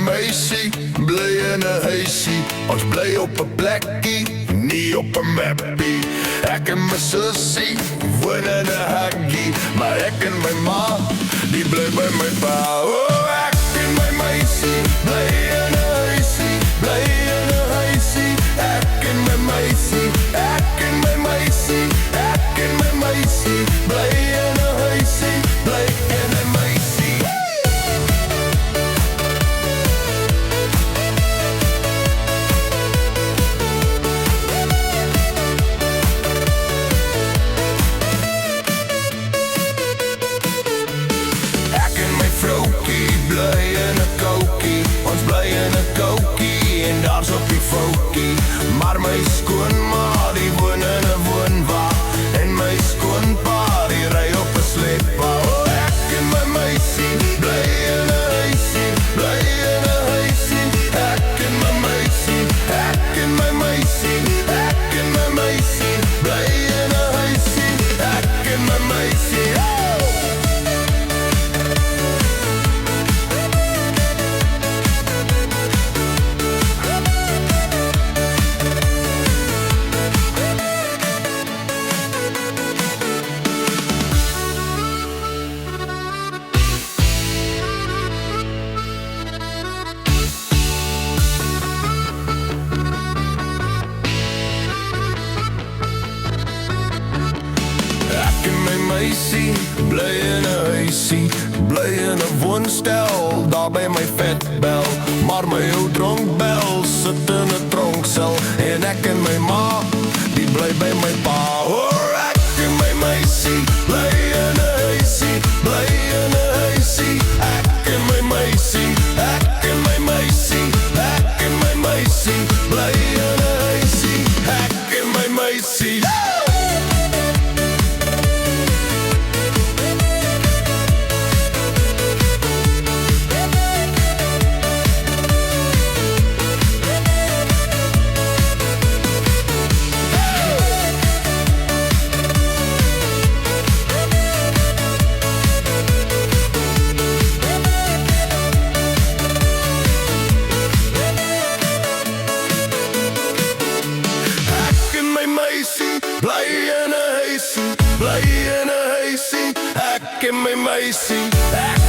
meisie, bly in 'n huisie. Ons bly op 'n plekkie, nie op 'n mappie. Ek en my sussie woon in 'n haggie, maar ek en my ma, die bly by my pa. Oh, ek en my meisie, bly in 'n huisie, bly in 'n huisie. Ek en my meisie, ek en my meisie, ek en my meisie, bly in 'n huisie, bly in 'n meisie. Ek en my vroukie bly in 'n koukie, ons bly in 'n koukie en daar's op die foukie. Maar my skoonma, die woon in 'n woonwa en my skoonpa, die ry op 'n sleepwa. Oh, ek en my meisie bly in 'n huisie, bly in 'n huisie. Ek en my meisie, ek en my meisie, ek en my meisie, bly in 'n huisie, ek en my meisie. Oh! Ek en my meisie bly in 'n huisie, bly in 'n woonstel daar by my vetbel. Maar my ou dronkbel sit in 'n tronksel en ek en my ma, die bly by my pa. Oh, ek en my meisie bly in 'n huisie, bly in 'n huisie. Ek en my meisie, ek en my meisie, ek en my meisie, bly in 'n huisie, ek en my meisie. Bly in 'n huisie, bly in 'n huisie, ek en my meisie.